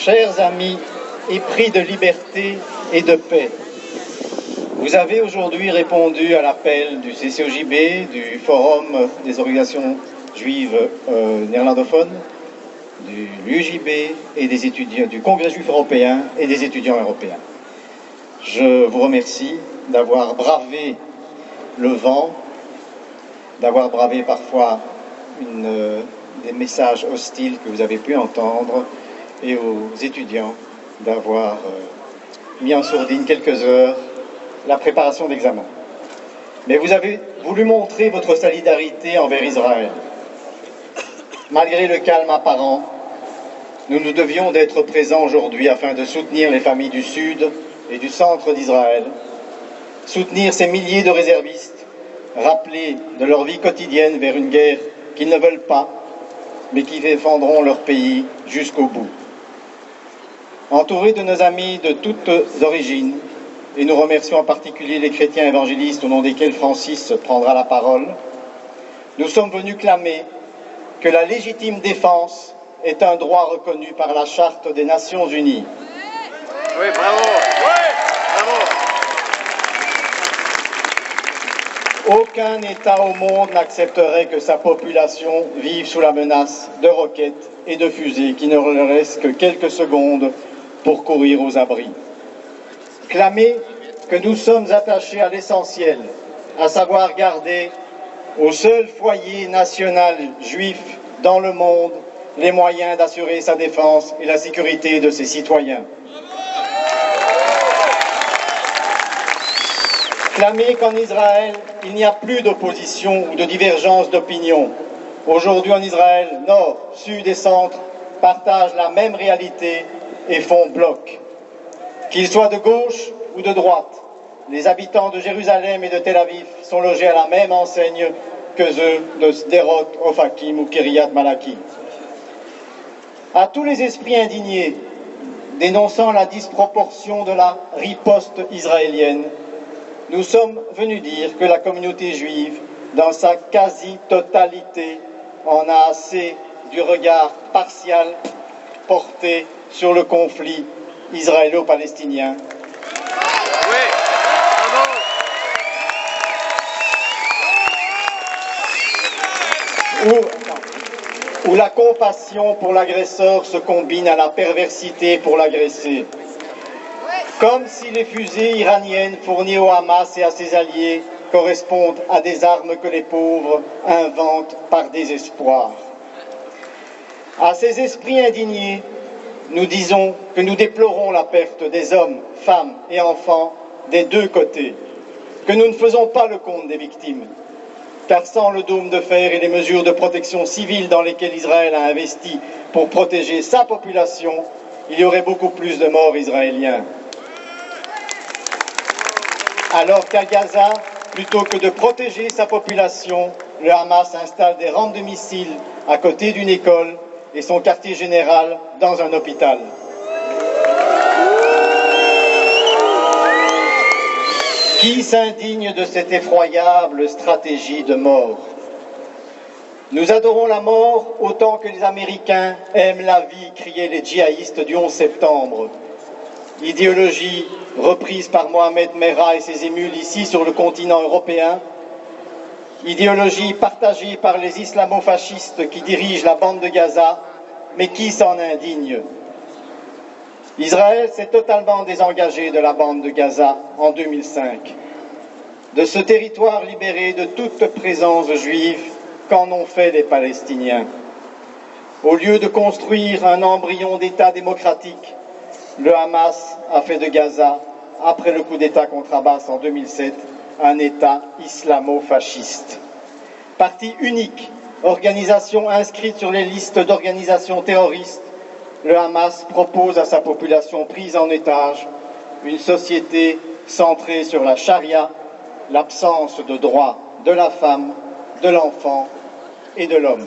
Chers amis épris de liberté et de paix, vous avez aujourd'hui répondu à l'appel du CCOJB, du Forum des organisations juives néerlandophones, du l'UJB et des étudiants, du Congrès juif européen et des étudiants européens. Je vous remercie d'avoir bravé le vent, d'avoir bravé parfois des messages hostiles que vous avez pu entendre, et aux étudiants d'avoir mis en sourdine quelques heures la préparation d'examen. Mais vous avez voulu montrer votre solidarité envers Israël. Malgré le calme apparent, nous devions d'être présents aujourd'hui afin de soutenir les familles du sud et du centre d'Israël, soutenir ces milliers de réservistes, rappelés de leur vie quotidienne vers une guerre qu'ils ne veulent pas, mais qui défendront leur pays jusqu'au bout. Entourés de nos amis de toutes origines, et nous remercions en particulier les chrétiens évangélistes au nom desquels Francis prendra la parole, nous sommes venus clamer que la légitime défense est un droit reconnu par la Charte des Nations Unies. Oui, bravo. Oui, bravo. Aucun État au monde n'accepterait que sa population vive sous la menace de roquettes et de fusées qui ne leur restent que quelques secondes pour courir aux abris. Clamer que nous sommes attachés à l'essentiel, à savoir garder au seul foyer national juif dans le monde les moyens d'assurer sa défense et la sécurité de ses citoyens. Clamer qu'en Israël, il n'y a plus d'opposition ou de divergence d'opinion. Aujourd'hui en Israël, nord, sud et centre partagent la même réalité et font bloc. Qu'ils soient de gauche ou de droite, les habitants de Jérusalem et de Tel Aviv sont logés à la même enseigne que ceux de Sderot, Ofakim ou Kiryat Malaki. À tous les esprits indignés, dénonçant la disproportion de la riposte israélienne, nous sommes venus dire que la communauté juive, dans sa quasi-totalité, en a assez du regard partial porté sur le conflit israélo-palestinien. Oui, bravo. Où la compassion pour l'agresseur se combine à la perversité pour l'agressé. Comme si les fusées iraniennes fournies au Hamas et à ses alliés correspondent à des armes que les pauvres inventent par désespoir. À ces esprits indignés, nous disons que nous déplorons la perte des hommes, femmes et enfants des deux côtés, que nous ne faisons pas le compte des victimes, car sans le dôme de fer et les mesures de protection civile dans lesquelles Israël a investi pour protéger sa population, il y aurait beaucoup plus de morts israéliens. Alors qu'à Gaza, plutôt que de protéger sa population, le Hamas installe des rampes de missiles à côté d'une école et son quartier général dans un hôpital. Qui s'indigne de cette effroyable stratégie de mort? Nous adorons la mort autant que les Américains aiment la vie, criaient les djihadistes du 11 septembre. Idéologie reprise par Mohamed Merah et ses émules ici sur le continent européen, idéologie partagée par les islamo-fascistes qui dirigent la bande de Gaza, mais qui s'en indigne? Israël s'est totalement désengagé de la bande de Gaza en 2005. De ce territoire libéré de toute présence juive, qu'en ont fait les Palestiniens? Au lieu de construire un embryon d'État démocratique, le Hamas a fait de Gaza, après le coup d'État contre Abbas en 2007, un État islamo-fasciste. Parti unique, organisation inscrite sur les listes d'organisations terroristes, le Hamas propose à sa population prise en otage une société centrée sur la charia, l'absence de droits de la femme, de l'enfant et de l'homme.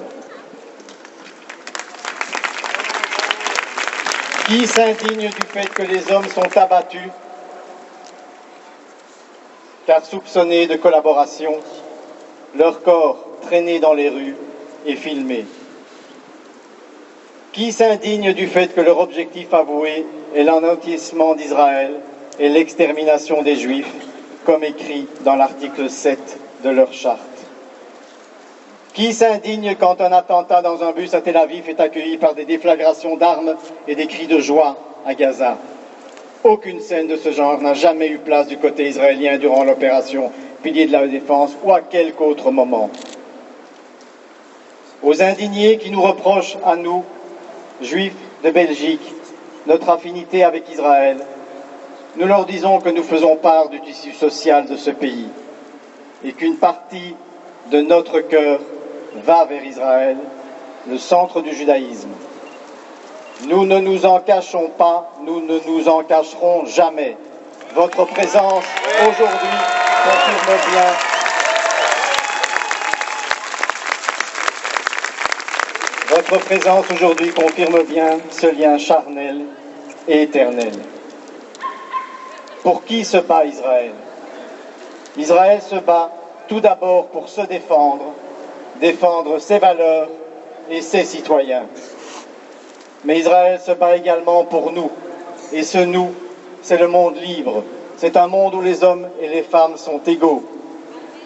Qui s'indigne du fait que les hommes sont abattus car soupçonnés de collaboration, leurs corps traînés dans les rues et filmés? Qui s'indigne du fait que leur objectif avoué est l'anéantissement d'Israël et l'extermination des Juifs, comme écrit dans l'article 7 de leur charte? Qui s'indigne quand un attentat dans un bus à Tel Aviv est accueilli par des déflagrations d'armes et des cris de joie à Gaza? Aucune scène de ce genre n'a jamais eu place du côté israélien durant l'opération Pilier de la Défense ou à quelque autre moment. Aux indignés qui nous reprochent à nous, Juifs de Belgique, notre affinité avec Israël, nous leur disons que nous faisons part du tissu social de ce pays et qu'une partie de notre cœur va vers Israël, le centre du judaïsme. Nous ne nous en cachons pas, nous ne nous en cacherons jamais. Votre présence aujourd'hui confirme bien ce lien charnel et éternel. Pour qui se bat Israël? Israël se bat tout d'abord pour se défendre ses valeurs et ses citoyens. Mais Israël se bat également pour nous. Et ce nous, c'est le monde libre. C'est un monde où les hommes et les femmes sont égaux,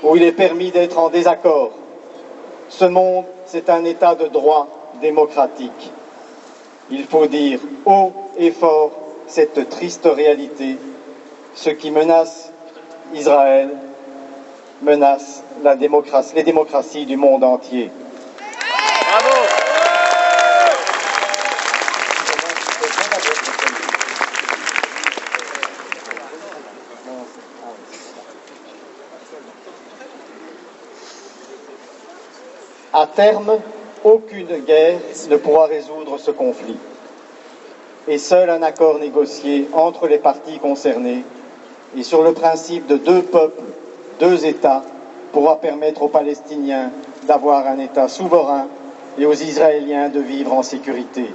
où il est permis d'être en désaccord. Ce monde, c'est un état de droit démocratique. Il faut dire haut et fort cette triste réalité. Ce qui menace Israël menace les démocraties du monde entier. Bravo! À terme, aucune guerre ne pourra résoudre ce conflit. Et seul un accord négocié entre les parties concernées et sur le principe de 2 peuples, 2 États pourra permettre aux Palestiniens d'avoir un État souverain et aux Israéliens de vivre en sécurité.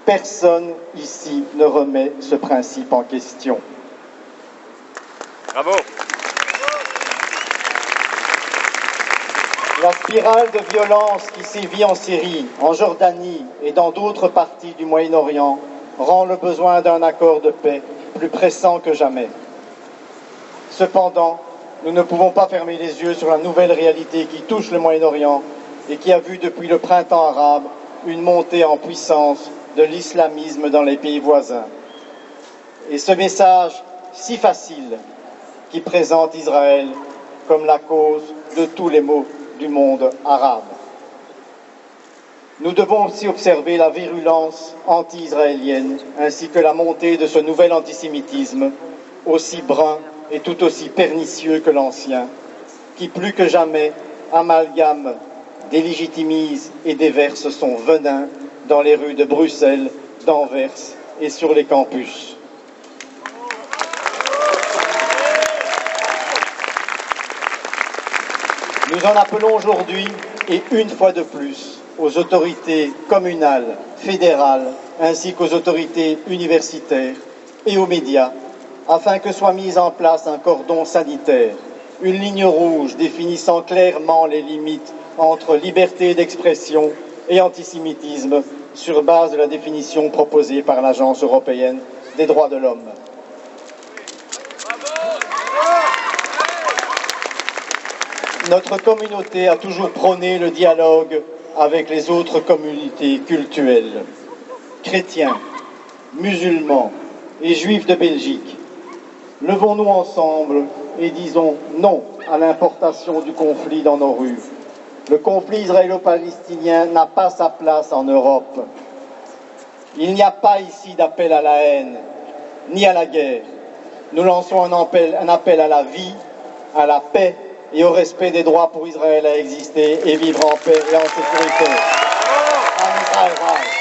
Personne ici ne remet ce principe en question. Bravo! La spirale de violence qui sévit en Syrie, en Jordanie et dans d'autres parties du Moyen-Orient rend le besoin d'un accord de paix plus pressant que jamais. Cependant, nous ne pouvons pas fermer les yeux sur la nouvelle réalité qui touche le Moyen-Orient et qui a vu depuis le printemps arabe une montée en puissance de l'islamisme dans les pays voisins. Et ce message si facile qui présente Israël comme la cause de tous les maux du monde arabe. Nous devons aussi observer la virulence anti-israélienne ainsi que la montée de ce nouvel antisémitisme aussi brun et tout aussi pernicieux que l'ancien, qui plus que jamais amalgame, délégitimise et déverse son venin dans les rues de Bruxelles, d'Anvers et sur les campus. Nous en appelons aujourd'hui, et une fois de plus, aux autorités communales, fédérales, ainsi qu'aux autorités universitaires et aux médias, afin que soit mise en place un cordon sanitaire, une ligne rouge définissant clairement les limites entre liberté d'expression et antisémitisme sur base de la définition proposée par l'Agence européenne des droits de l'homme. Notre communauté a toujours prôné le dialogue avec les autres communautés cultuelles, chrétiens, musulmans et juifs de Belgique. Levons-nous ensemble et disons non à l'importation du conflit dans nos rues. Le conflit israélo-palestinien n'a pas sa place en Europe. Il n'y a pas ici d'appel à la haine, ni à la guerre. Nous lançons un appel à la vie, à la paix et au respect des droits pour Israël à exister et vivre en paix et en sécurité. En Israël.